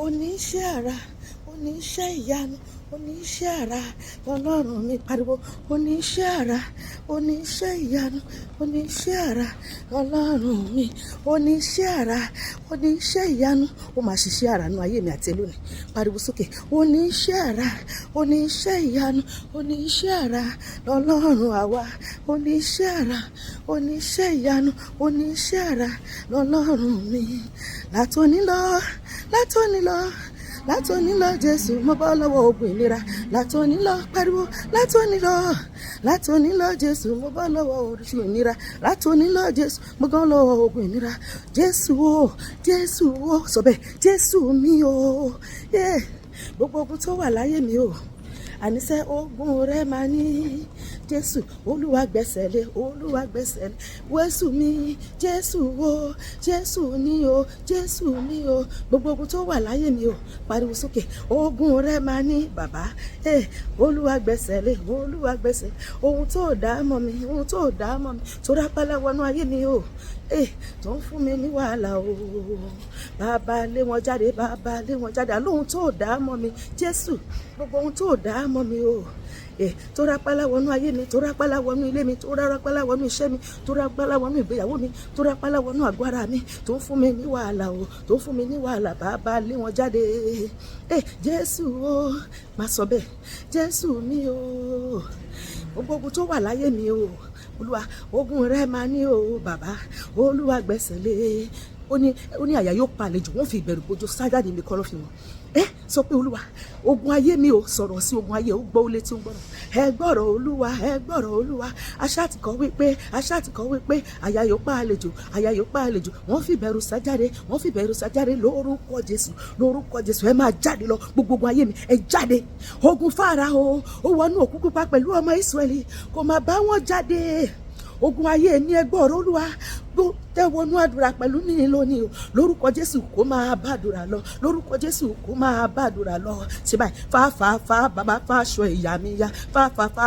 oníṣẹ́ àrà, oníṣẹ́ ìyanu, oníṣẹ́ àrà Ọlọ́run mi pariwo oníṣẹ́ àrà, oníṣẹ́ ìyanu, oníṣẹ́ àrà Ọlọ́run mi, oníṣẹ́ àrà, oníṣẹ́ ìyanu. Ó máa ṣiṣẹ́ àrà nínú ayé mi àti lónìí. Pariwo sókè oníṣẹ́ àrà, oníṣẹ́ ìyanu, oníṣẹ́ àrà Ọlọ́run àwa, oníṣẹ́ àrà, oníṣẹ́ ìyanu, oníṣẹ́ àrà Ọlọ́run mi. Látòní lọ, látòní lọ, látòní lọ Jésù mo bọ́ lọ́wọ́ ogun ìnira. Látòní lọ pariwo, látòní lọ, látòní lọ Jésù mo bọ́ lọ́wọ́ oríṣi ìnira. Látòní lọ Jésù mo bọ́ lọ́wọ́ ogun ìnira. Jésù o, Jésù o, sọ bẹ́ẹ̀, Jésù mi o, gbogbo ogun tó wà láyé mi o, àníṣe ogun rẹ máa ní Jésù, Olúwa gbẹ́sẹ̀ lé, Olúwa gbẹ́sẹ̀ lé. Jésù mi, Jésù o, Jésù ni o, Jésù mi o. Gbogbo ogun tó wà láyé mi o, pariwo sókè, ogun rẹ máa ní bàbá, Olúwa gbẹ́sẹ̀ lé, Olúwa gbẹ́sẹ̀. Ohun tó dá mọ́ mi, ohun tó dá mọ́ mi, tó rápálá wọnú ayé mi o, tó ń fún mi ní wàhálà o. Bàbá lé wọn jáde, bàbá lé wọn jáde. Àlóhun tó dá mọ́ mi, Jésù, gbogbo ohun tó dá mọ́ mi o, tó rápálá wọnú ayé mi, tó rápálá wọnú ilé mi, tó rápálá wọnú iṣẹ́ mi, tó rápálá wọnú ìgbéyàwó mi, tó rápálá wọnú àgọ́ ara mi, tó ń fún mi ní wàhálà o, tó ń fún mi ní wàhálà. Bàbá lé wọn jáde. Jésù o, máa sọ bẹ́ẹ̀, Jésù mi o, gbogbo ogun tó wà láyé mi o, Olúwa ogun rẹ máa ní o bàbá, Olúwa gbẹ́sẹ̀ lé. Ó ní àyà yóò pa àlejò, wọ́n fi ìbẹ̀rù bojo sájáde mi kọ́ ló fi wọn. Sọ pé Olúwa ogun ayé mi ò sọ̀rọ̀ sí ogun ayé, ó gbọ́ ó létí ó gbọ́rọ̀. Ẹ gbọ́rọ̀ Olúwa, ẹ gbọ́rọ̀ Olúwa. Aṣáàtìkọ́ wípé àyà yóò pa àlejò, àyà yóò pa àlejò. Wọ́n fi ìbẹ̀rù sájáde, wọ́n fi ìbẹ̀rù sájáde lórúkọ Jésù, lórúkọ Jésù. Ẹ máa jáde lọ, gbogbo ogun ayé mi ẹ jáde. Ogun Fáráò ó wọnú òkú pupa pẹ̀lú ọmọ Ísírẹ́lì, kò máa bá wọn jáde. Ogun ayé ní ẹ gbọ́rọ̀ Olúwa, tẹ́wọ́nú àdúrà pẹ̀lú níyìn lónìí o, lórúkọ Jésù kó máa bá àdúrà lọ, lórúkọ Jésù kó máa bá àdúrà lọ. Ṣé báyìí fáfáfá bàbá fáṣọ ìyá mi ya, fáfáfá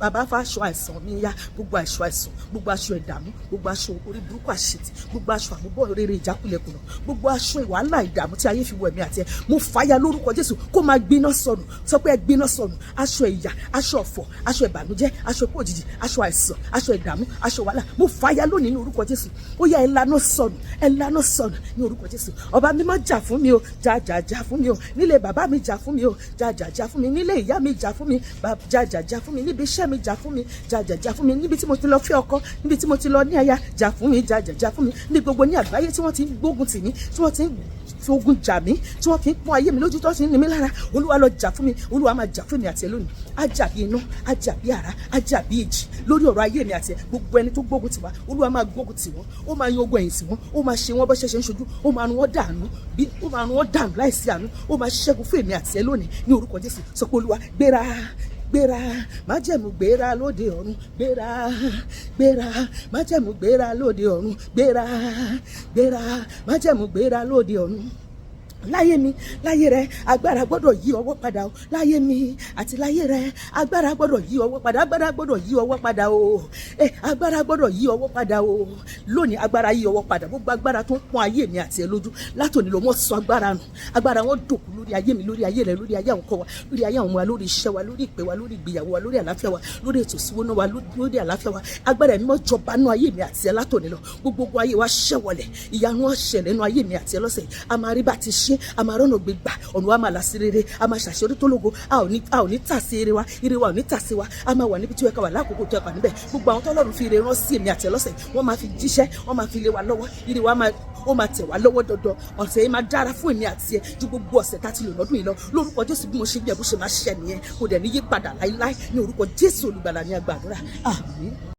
bàbá fáṣọ àìsàn mi ya, gbogbo aṣọ àìsàn, gbogbo aṣọ ìdààmú, gbogbo aṣọ orí burúkú àṣetì, gbogbo aṣọ àmúbọ̀ rere ìjákulẹ̀ kùnà, gbogbo aṣọ ìwàhálà ìdààmú tí ayé fi wọ ẹ̀mí àti ẹ̀, mo fàyà lórúkọ Jésù kó máa gbiná sọnù. Sọ pé ẹ gbiná sọnù. Aṣọ ìyà, aṣọ ọ̀fọ̀, aṣọ ìbànújẹ́, aṣọ ikú òjijì, aṣọ àìsàn, aṣọ ìdààmú, aṣọ wàhálà, mo fàyà lónìí ní orúkọ Jésù. Ó yá ẹ lànà sọnù ní orúkọ Jésù. Ọba mímọ́ jà fún mi o, jà fún mi o, nílé bàbá mi jà fún mi o, jà fún mi, nílé ìyá mi jà fún mi, jà fún mi, níbi iṣẹ́ mi jà fún mi, jà fún mi, níbi tí mo ti lọ fẹ́ ọkọ, níbi tí mo ti lọ ní aya, jà fún mi, jà fún mi, ní gbogbo ní àgbáyé tí wọ́n ti ń gbógun tì mí, tí wọ́n ti ń fi ogun jà mí, tí wọ́n fi ń pọ́n ayé mi lójú, tó ti ń ní mi lára. Olúwa lọ jà fún mi, Olúwa máa jà fún mi àti ẹ lónìí. Á jà bí iná, á jà bí àrá, á jà bí èjì lórí ọ̀rọ̀ ayé mi àti ẹ. Gbogbo ẹni tó gbógun tì wá, Olúwa máa gbógun tì wọ́n, ó máa yan ogun ẹ̀yìn sí wọn, ó máa ṣe wọ́n bó ṣe ń ṣojú, ó máa run wọ́n dànù láìsí àánú, ó máa ṣẹ́gun fún èmi àti ẹ lónìí ní orúkọ Jésù. Sọ pé Olúwa gbéra, májẹ̀mú gbéra lóde ọ̀run, gbéra, májẹ̀mú gbéra lóde ọ̀run, gbéra, májẹ̀mú gbéra lóde ọ̀run. Láyé mi, láyé rẹ, agbára gbọ́dọ̀ yí ọwọ́ padà o. Láyé mi àti láyé rẹ, agbára gbọ́dọ̀ yí ọwọ́ padà, agbára gbọ́dọ̀ yí ọwọ́ padà o. Agbára gbọ́dọ̀ yí ọwọ́ padà o. Lónìí agbára yí ọwọ́ padà. Gbogbo agbára tó ń pọ́n ayé mi àti ẹ lójú, látòní lọ wọ́n sọ agbára nù. Agbára wọn dòkú lórí ayé mi, lórí ayé rẹ, lórí ayé àwọn ọkọ wa, lórí ayé àwọn ọmọ wa, lórí iṣẹ́ wa, lórí ìpè wa, lórí ìgbéyàwó wa, lórí àlàáfíà wa, lórí ètò ìṣúná wa, lórí àlàáfíà wa. Agbára ẹ̀mí mọ́ jọba nú ayé mi àti ẹ látòní lọ. Gbogbo ayé wa ṣẹ́wọlẹ̀, ìyanu wọn ṣẹlẹ̀ nú ayé mi àti ẹ lọ́sẹ̀. A máa rí bá ti ṣe, a máa rọ́nà gbégbá, ọ̀nà wa máa là sí rere, a máa ṣàṣeyọrí tó lógo, a ò ní tà sí ire wa ò ní tà sí wa, a máa wà níbi tí ó yẹ ká wà lákòókò tó yẹ ká níbẹ̀. Gbogbo àwọn tọ́lọ́run fi ire rán sí èmi àti ẹ lọ́sẹ̀, wọ́n máa fi jíṣẹ́, wọ́n máa fi lé wa lọ́wọ́, ire wa ó máa tẹ̀ wá lọ́wọ́ dandan. Ọ̀sẹ̀ yìí máa dára fún èmi àti ẹ ju gbogbo ọ̀sẹ̀ tá ti lò lọ́dún yìí lọ. Lórúkọ Jésù bí mo ṣe bí ẹ bó ṣe máa ṣẹ nìyẹn, kò dẹ̀ ní yí padà láíláí ní orúkọ Jésù olùgbàlà ní agbàdúrà. Àmín.